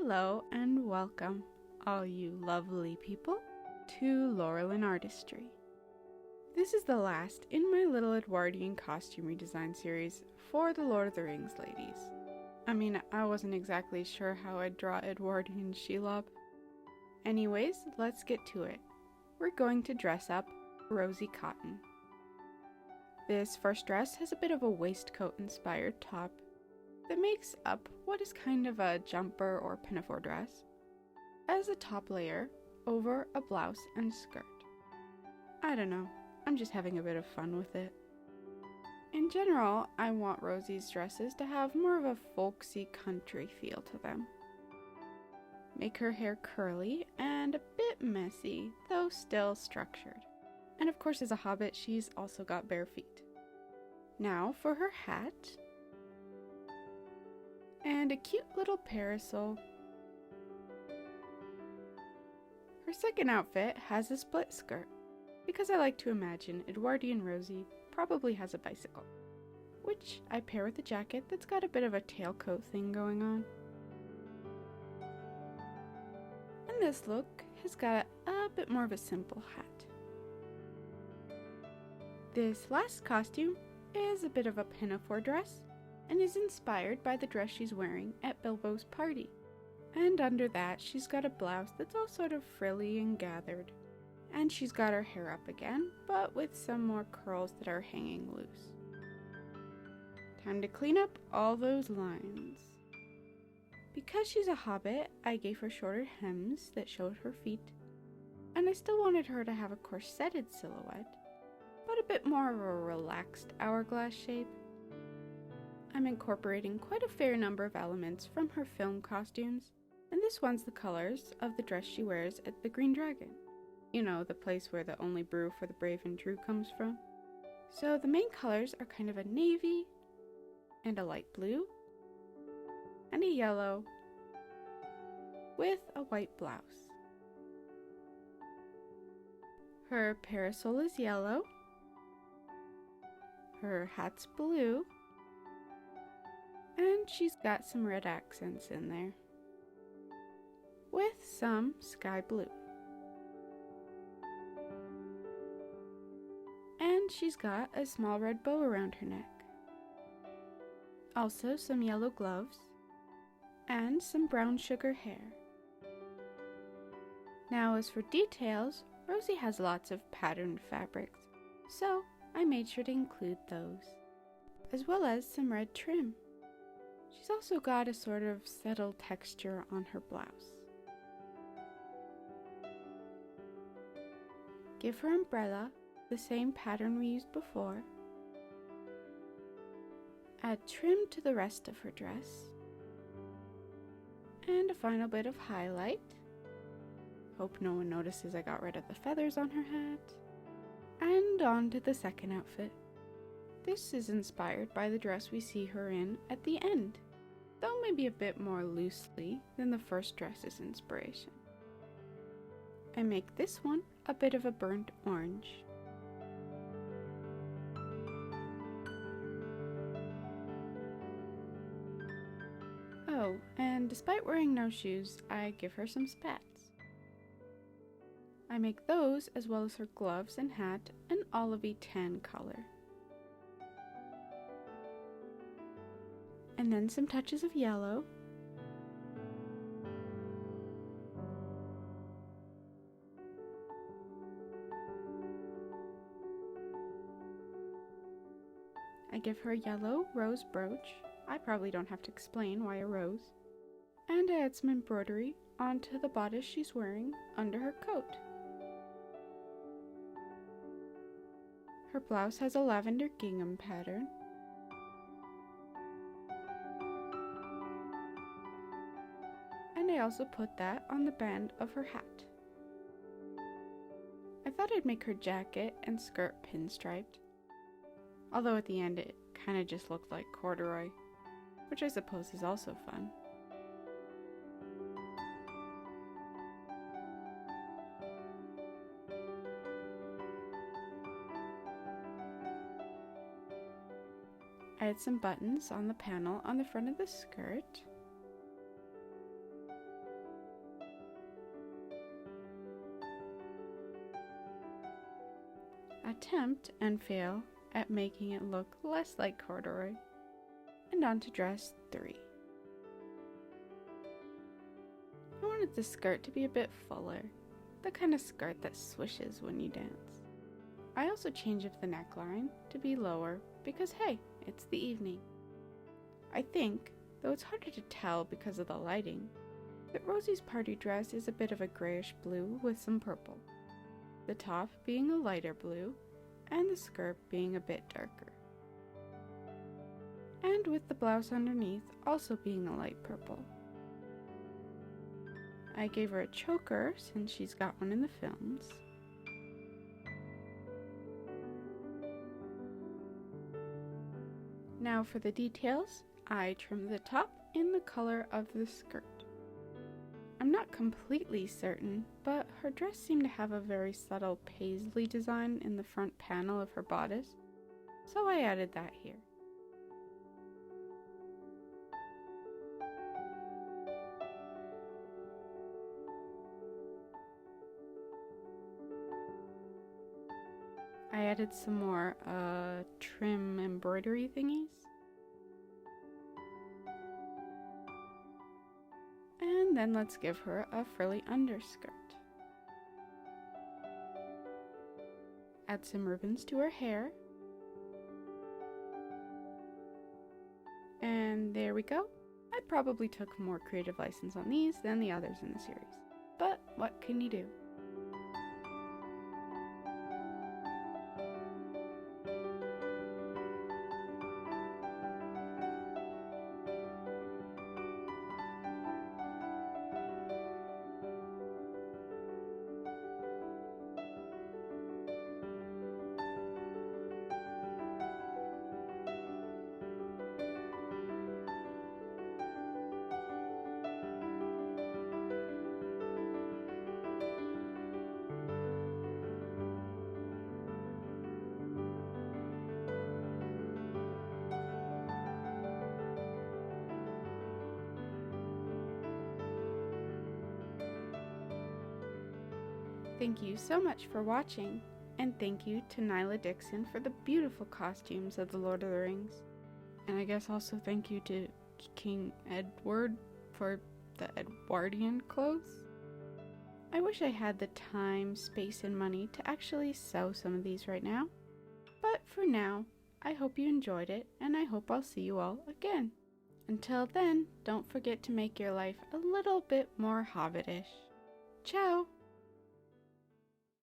Hello and welcome, all you lovely people, to Laurel and Artistry. This is the last in my little Edwardian costume redesign series for the Lord of the Rings ladies. I mean, I wasn't exactly sure how I'd draw Edwardian Shelob. Anyways, let's get to it. We're going to dress up Rosie Cotton. This first dress has a bit of a waistcoat-inspired top that makes up what is kind of a jumper or pinafore dress as a top layer over a blouse and skirt. I don't know, I'm just having a bit of fun with it. In general, I want Rosie's dresses to have more of a folksy country feel to them. Make her hair curly and a bit messy, though still structured. And of course, as a hobbit, she's also got bare feet. Now for her hat. And a cute little parasol. Her second outfit has a split skirt, because I like to imagine Edwardian Rosie probably has a bicycle, which I pair with a jacket that's got a bit of a tailcoat thing going on. And this look has got a bit more of a simple hat. This last costume is a bit of a pinafore dress, and is inspired by the dress she's wearing at Bilbo's party. And under that, she's got a blouse that's all sort of frilly and gathered. And she's got her hair up again, but with some more curls that are hanging loose. Time to clean up all those lines. Because she's a hobbit, I gave her shorter hems that showed her feet. And I still wanted her to have a corseted silhouette, but a bit more of a relaxed hourglass shape. I'm incorporating quite a fair number of elements from her film costumes, and this one's the colors of the dress she wears at the Green Dragon. You know, the place where the only brew for the brave and true comes from. So the main colors are kind of a navy, and a light blue, and a yellow, with a white blouse. Her parasol is yellow, her hat's blue, and she's got some red accents in there, with some sky blue. And she's got a small red bow around her neck. Also some yellow gloves, and some brown sugar hair. Now as for details, Rosie has lots of patterned fabrics, so I made sure to include those, as well as some red trim. She's also got a sort of settled texture on her blouse. Give her umbrella the same pattern we used before. Add trim to the rest of her dress. And a final bit of highlight. Hope no one notices I got rid of the feathers on her hat. And on to the second outfit. This is inspired by the dress we see her in at the end, though maybe a bit more loosely than the first dress's inspiration. I make this one a bit of a burnt orange. Oh, and despite wearing no shoes, I give her some spats. I make those as well as her gloves and hat an olivey tan color. And then some touches of yellow. I give her a yellow rose brooch. I probably don't have to explain why a rose. And I add some embroidery onto the bodice she's wearing under her coat. Her blouse has a lavender gingham pattern. And I also put that on the band of her hat. I thought I'd make her jacket and skirt pinstriped, although at the end it kind of just looked like corduroy, which I suppose is also fun. I had some buttons on the panel on the front of the skirt. attempt and fail at making it look less like corduroy. And on to dress 3. I wanted the skirt to be a bit fuller, the kind of skirt that swishes when you dance. I also changed up the neckline to be lower because hey, it's the evening. I think, though it's harder to tell because of the lighting, that Rosie's party dress is a bit of a grayish blue with some purple, the top being a lighter blue and the skirt being a bit darker. And with the blouse underneath also being a light purple. I gave her a choker since she's got one in the films. Now for the details, I trimmed the top in the color of the skirt. I'm not completely certain, but her dress seemed to have a very subtle paisley design in the front panel of her bodice, so I added that here. I added some more trim embroidery thingies. And then let's give her a frilly underskirt. Add some ribbons to her hair. And there we go. I probably took more creative license on these than the others in the series. But what can you do? Thank you so much for watching, and thank you to Nyla Dixon for the beautiful costumes of the Lord of the Rings. And I guess also thank you to King Edward for the Edwardian clothes. I wish I had the time, space, and money to actually sew some of these right now. But for now, I hope you enjoyed it, and I hope I'll see you all again. Until then, don't forget to make your life a little bit more hobbitish. Ciao!